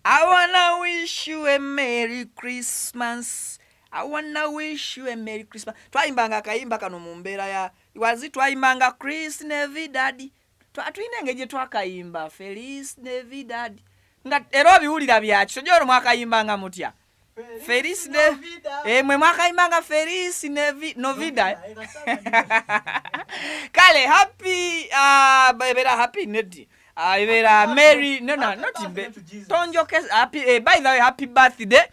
I wanna wish you a Merry Christmas. I wanna wish you a Merry Christmas. Twaimbanga kayimba kano mu mbeera ya wazi twaimbanga Chris Navidad. Twatwinenge gye twakayimba Feliz Navidad. Nga era obiwulira byaki tojoro mwakayimbanga mutya Feliz Navidad. Mwe mwakayimbanga Feliz Navidad. Kale happy ebera happy nedi. Ibera Mary no not Tonjo happy by the way happy birthday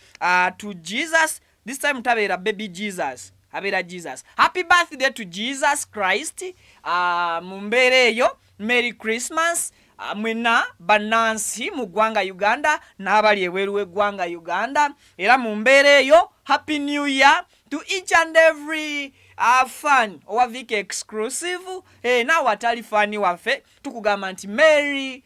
to Jesus. This time tabera baby Jesus. Abera Jesus. Happy birthday to Jesus Christ. Mumbere yo Merry Christmas. Mwena banansi mu gwanga Uganda n'abali eweruwe gwanga Uganda era mumbere yo happy new year to each and every fan owa week exclusive na watali fani wafe tukugamba nti Merry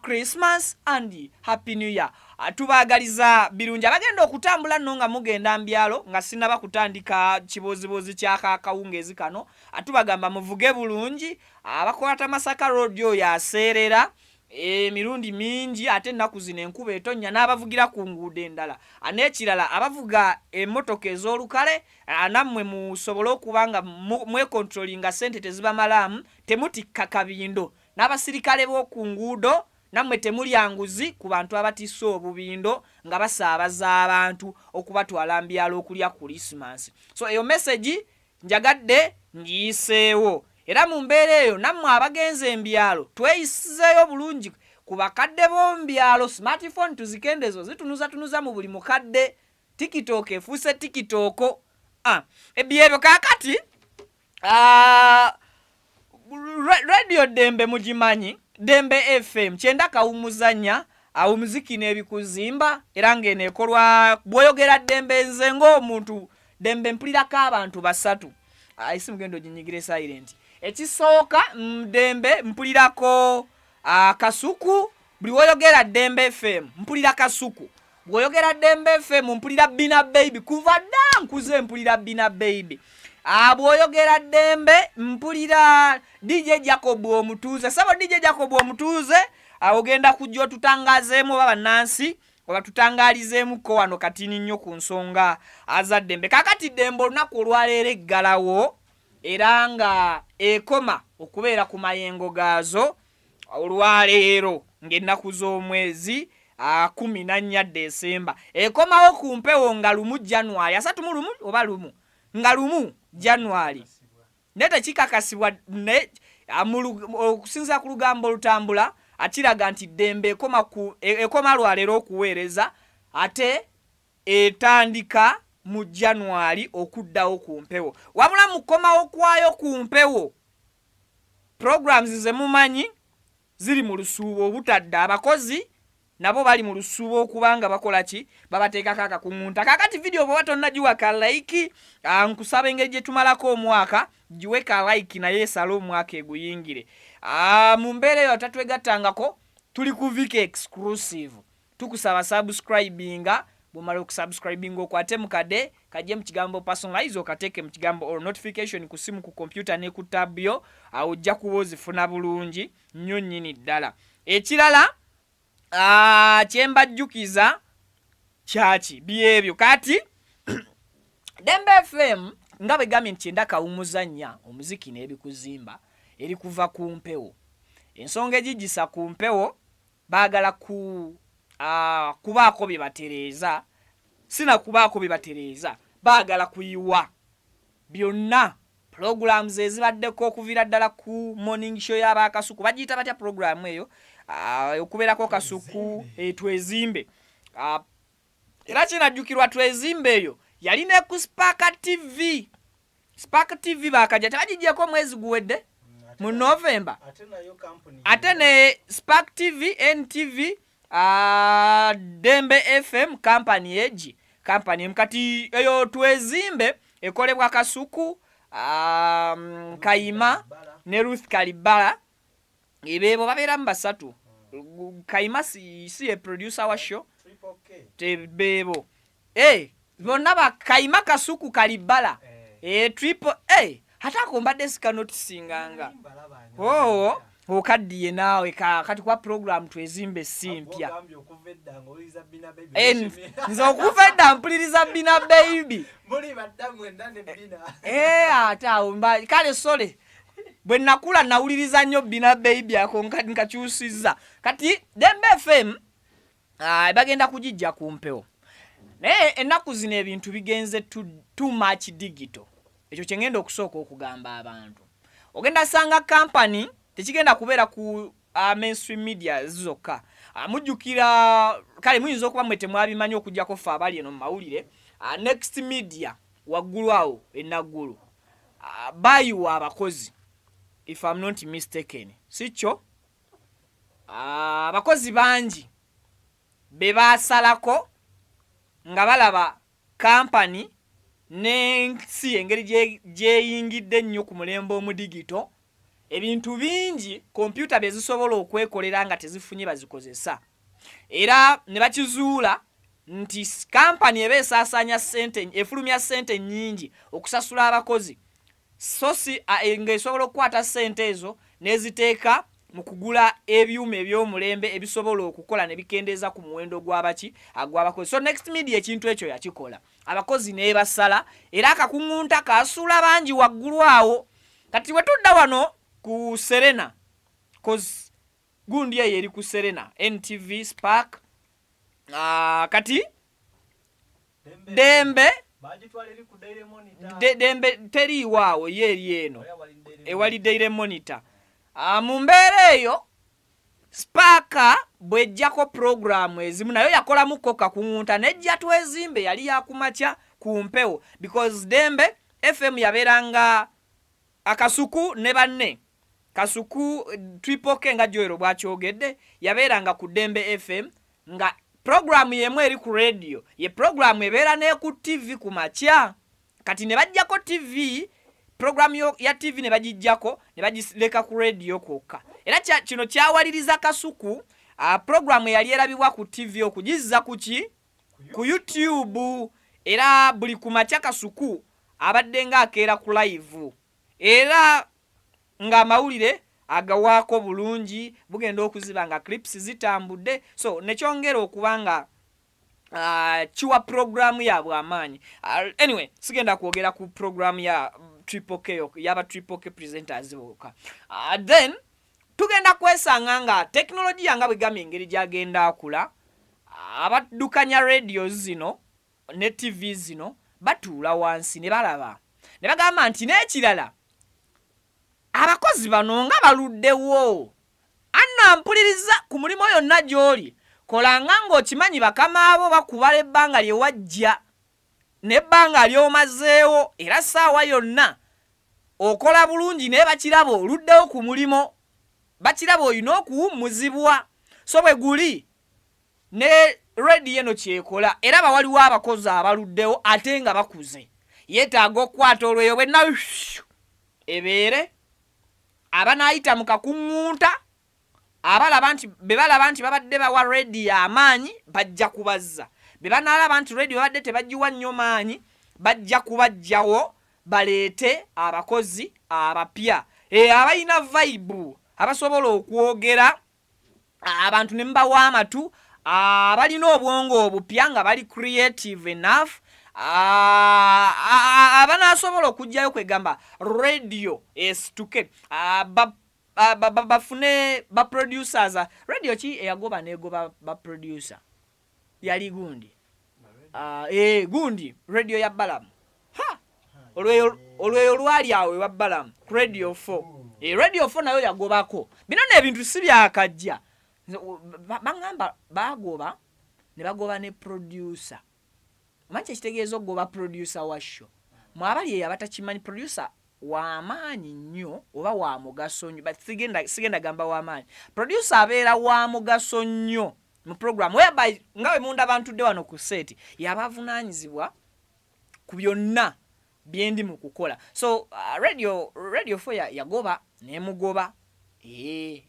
Christmas and happy new year. Tubagaliza birungi abagenda okutambula nno nga mugenda mbyalo nga sinaba kutandika kibozibozi kyaka akawungezi kano atubagamba muvuge bulungi abakwata Masaka road yo yaserera mirundi mingi ate naku zino enkuba etonnya n'abavugira ku nguudo endala anekirala abavuga emmotoka ez'olukale nammwe musobola okuba nga mwekontrolinga sente tezibamalamu temutikka kabindo n'abasirikale b'oku nguudo nammwe temulya nguzi ku bantu abatisse obubindo nga basaabaza abantu okubatwala mbyalo okulya Christmas. So eyo message njagadde ngiyiseewo era mu mbeera eyo nammwe abagenze embyalo tweyisizeeyo bulungi ku bakadde b'ombyalo smartphone tuzikendezo zitunuza mu buli mukadde TikTok efuuse TikTok ebyebyo kakati radio Dembe mugimanyi Dembe FM kyenda kawumuzanya Omuziki Nebikuzimba era ngene ekolwa bwoyogera Dembe nze ng'omuntu Dembe mpulirako abantu basatu isi mugendo ginyigire silent ekisooka Dembe mpulirako Kasuku buli woyogera Dembe FM mpulira Kasuku bwoyogera Dembe FM mpulira Bina Baby kuva dda nkuze mpulira Bina Baby bwoyogera Dembe mpulira DJ Jacob Omutuuze sabo DJ Jacob Omutuuze ogenda kujja tutangazeemu baba Nancy oba tutangalizeemu ko wano katini nnyo ku nsonga aza Dembe kakati Dembe olunaku olwaleero eggalawo era nga ekoma okubeera ku mayengo gaazo olwaleero ng'ennaku z'omwezi 14 Desemba ekomawo ku mpewo nga 1 January 31 oba 1 nga 1 January nete kikakasibwa okusinza ku lugambo olutambula akiraga nti Dembe ekoma lwaleero okuweereza ate etandika mu January okuddawo ku mpewo wabula mukomawo kwayo ku mpewo programs ze mumanyi ziri mu lusuubo obutadde abakozi nabo bali mu lusuubo okubanga bakola ki babateekako akakungunta kakati video bwe batonna giwa ka like nkusaba engeri gye tumalako omwaka giwe ka like naye esala omwaka eguyingire mu mbeera eyo tatwegattangako tuli ku week exclusive tukusaba subscribinga bwomala okusubscribinga okwate mukade kajje mu kigambo personalize okateeke mu kigambo or notification ku simu ku computer ne ku tab yo ojja kuba ozifuna bulungi nnyo nnyini ddala ekirala kyembajjukiza kyaki byebyo kati Dembe FM nga bwe gambye nti kyenda kawumuzanya Omuziki Nebikuzimba eri kuva ku mpewo ensonga egigisa ku mpewo baagala kubaako bye batereeza sina kubaako bye batereeza baagala kuyiwa byonna programs ezibaddeko okuviira ddala ku morning show y'abakasuku bagiyita batya program eyo okubeerako Kasuku twezimbe era kinajjukirwa twezimbe eyo yalina ku Spark TV bakajja tebagijjeko omwezi guwedde mu November ate ne Spark TV NTV Dembe FM company eji company mkati eyo twezimbe ekolebwa Kasuku Kayima ne Ruth Kalibala ebebo babeera mbasatu Kayima si producer wa show tebebo bonna ba Kayima Kasuku Kalibala triple A hatako mbadde sikanotisinganga okaddiye naawe kati kwa program twezimbe simpya nze okuva edda mpuliriza Bina Baby ate awo kale sole bwe nakula nawuliriza nnyo Bina Baby ako nkakyusizza kati Dembe FM bagenda kugijja ku mpewo naye ennaku zino ebintu bigenze too much digital. Ekyo kyengenda okusooka okugamba abantu ogenda sanga company tekigenda kubeera ku mainstream media zokka. Mujjukira kale muyinza okuba mwete mwabimanyi okujjako ffe abali eno mu mawulire next media waggulu awo enaggulu bayiwa abakozi if I'm not mistaken sikyo abakozi bangi be basalako nga balaba company n'ensi engeri gyeyingidde nnyo ku mulembe omudigito ebintu bingi kompyuta bezisobola okwekolera nga tezifunye bazikozesa era ne bakizuula nti company eba esaasaanya ssente efulumya ssente nnyingi okusasula abakozi so si ng'esobola okukwata ssente ezo n'eziteeka mu kugula ebyuma eby'omulembe ebisobola okukola ne bikendeeza ku muwendo gw'abakozi. So next media ekintu ekyo yakikola abakozi ne basala era akakuŋŋunta kaasuula bangi waggulu awo. Kati bwe tudda wano ku Serena cause gundi eyo eri ku Serena NTV Spark kati Dembe Dembe teriiwaawo ye eri eno ewali Daily Monitor. Mu mbeera eyo Spark bwejjako programu ezimu nayo yakolamuko kakuŋŋunta nejja twezimbe yali yakumakya ku mpewo because Dembe FM yabeeranga Kasuku ne banne Kasuku Triple K nga Joero bwakyogedde yabeeranga ku Dembe FM nga programu yemu eri ku radio ye programu ebeera ne ku TV ku makya kati ne bajjako TV programu ya TV ne bagijjako ne bagileka ku radio kwokka era kino kyawaliriza Kasuku programu yali erabibwa ku TV okugizza ku YouTube era buli ku makya Kasuku abadde nga akeera ku live era nga amawulire agawaako bulungi bugenda okuziba nga clips zitambudde so nekyongera okubanga kiwa programu yabwe amaanyi. Anyway sigenda kwogera ku programu ya Triple K yaba Triple K presenters boka. Then tugenda kwesanga nga technology yanga bwegambye engeri gyagenda akula abaddukanya radio zino ne TV zino batuula wansi ne balaba ne bagamba nti n'ekirala abakozi bano nga baluddewo anna mpuliriza ku mulimu yonna gy'oli kolanga ng'okimanyi bakama abo bakubala ebbanga lye wajja n'ebbanga ly'omazeewo era ssaawa yonna okola bulungi naye bakiraba oluddewo ku mulimo bakiraba olina okuwummuzibwa so bwe guli ne radio eno kyekola era bawaliwo abakozi abaluddewo ate nga bakuze yeetaaga okukwata olweyo bwenna ebeere abanaayita mu kakuŋŋunta bebalaba nti babadde bawa radio amaanyi bajja kubazza bebanaalaba nti radio babadde tebagiwa nnyo maanyi bajja kubajjawo baleete abakozi abapya abalina vibe abasobola okwogera abantu ne mbawa amatu abalina obwongo obupya nga bali creative enough abanaasobola okujjayo kwegamba radio estuke bafune baproducers radio ki eyagoba negoba baproducer yali gundi gundi radio ya Balamu olweyo lwali awe wa Balamu radio 4 radio 4 nayo yagobako bino n'ebintu si byakajja bangamba bagoba ne bagoba ne producer manche kitegeezo goba producer wa show mwabali abatakimanyi producer wa maanyi nnyo oba wa mugaso nnyo but sigenda gamba wa maanyi producer abeera wa mugaso nnyo mu program whereby ngawe munda abantu de wano ku set yabavunaanyizibwa ku byonna byendi mu kukola so radio 4 yagoba nemugoba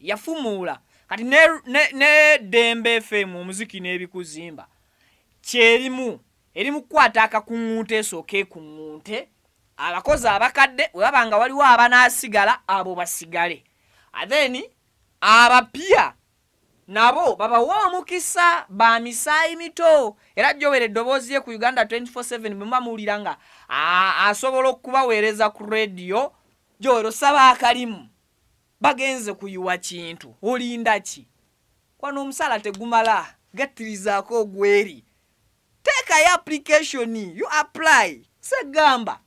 yafumuula kati ne Dembe FM Omuziki Nebikuzimba kyerimu eri mukwata akakuŋŋunte esooka ekuŋŋunte abakozi abakadde webanga waliwo abanaasigala abo basigale then abapya nabo babawa omukisa ba misaayi mito era jjowera eddoboozi ye ku Uganda 24/7 bwe muwulira nga asobola okubaweereza ku radio jjowera osaba akalimu bagenze kuyiwa kintu olinda ki kwano omusala tegumala gattirizaako ogweri teekayo application you apply segamba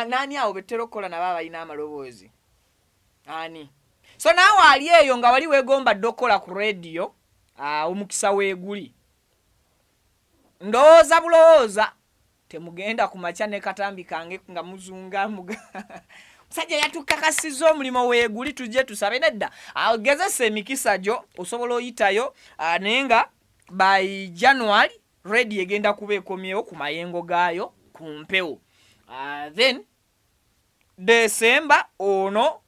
nani awo betera okukola nabo abalina amaloboozi ani so naawe ali eyo nga wali weegombadde okukola ku radio omukisa weeguli ndowooza bulowooza temugenda ku makya ne katambi kange nga muzunga musajja yatukakasizza omulimo weeguli tujje tusabe nedda gezesa emikisa gyo osobola oyitayo naye nga by January radio egenda kuba ekomyewo ku mayengo gaayo ku mpewo then December ono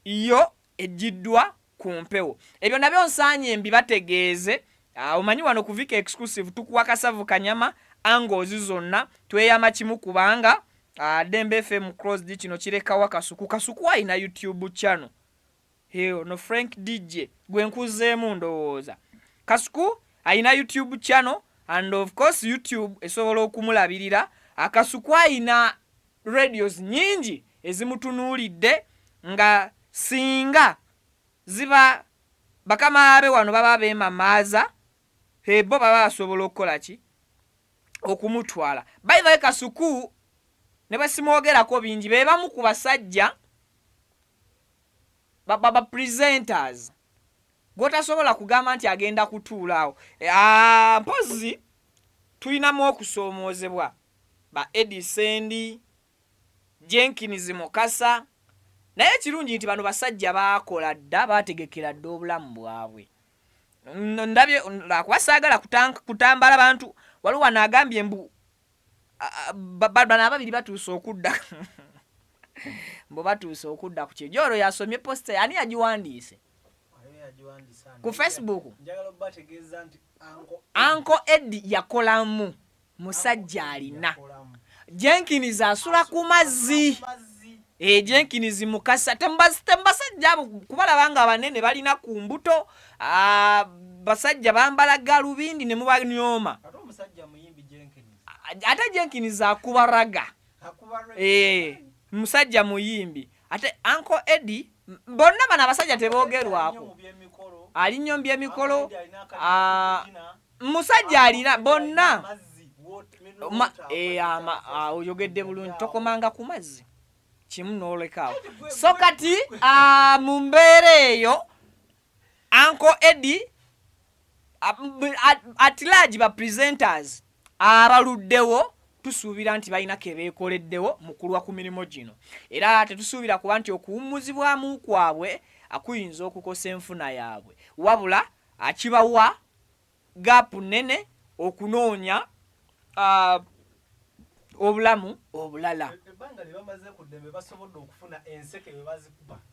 yo ejiddwa ku mpewo ebyo nabyo nsaanye mbibategeeze omanyi wano ku Vika exclusive tukuwa Kasavu Kanyama angozi zonna tweyama kimu kubanga Dembe FM Cross kino kirekawa Kasuku alina YouTube channel heyo no Frank DJ gwe nkuzeemu ndowooza Kasuku alina YouTube channel and of course YouTube esobola okumulabirira Kasuku alina radios nyingi ezimutunuulidde nga singa ziba bakama abe wano baba beemamaaza bo baba basobola okukola ki okumutwala by the way Kasuku ne basimwogerako bingi be bamu ku basajja baba presenters gotasobola kugamba nti agenda kutuulaawo mpozi tulinamu okusoomoozebwa ba Edison Jenkins Mukasa naye kirungi nti bano basajja baakola dda baategekera dda obulamu bwabwe ndabye lwakubasaagala kutambala bantu waliwo wanaagambye mbu bano ababiri batuuse okudda mbo batuuse okudda ku kijoro yasomye posta ani yagiwandiise ku Facebook Uncle Eddie yakolamu musajja alina Jenkins asula ku mazzi Jenkins Mukasa tembasajja kubalabanga abanene balina ku mbuto basajja bambala galubindi ne mubanyoma ate Jenkins akubaraga musajja muyimbi ate Uncle Eddie bonna bana basajja tebogerwako alinyombye emikolo musajja alina bonna oyogedde bulungi tokomanga ku mazzi kimu n'olekaawo so kati mu mbeera eyo Uncle Eddie at large ba presenters abaluddewo tusuubira nti balina ke beekoleddewo mu kulwa ku mirimu gino era tetusuubira kuba nti okuwummuzibwamu kwabwe akuyinza okukosa enfuna yaabwe wabula akibawa gaapu nnene okunoonya obulamu obulala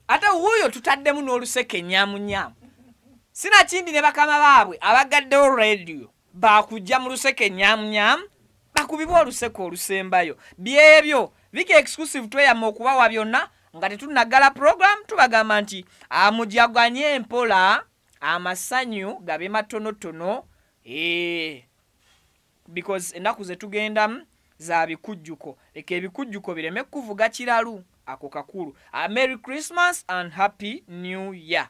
ate wuuyo tutaddemu n'oluseke nyaamunyaamu sinakindi ne bakama baabwe abagaddewo radio bakujja mu luseke nyaamunyaamu bakubibwa oluseke olusembayo byebyo Vika exclusive tweyama okubawa byonna nga tetunaggala program tubagamba nti mujaganye empola amasanyu gabe matonotono because ennaku ze tugendamu za bikujjuko leka ebikujjuko bireme kuvuga kiralu ako kakulu. Merry Christmas and Happy New Year.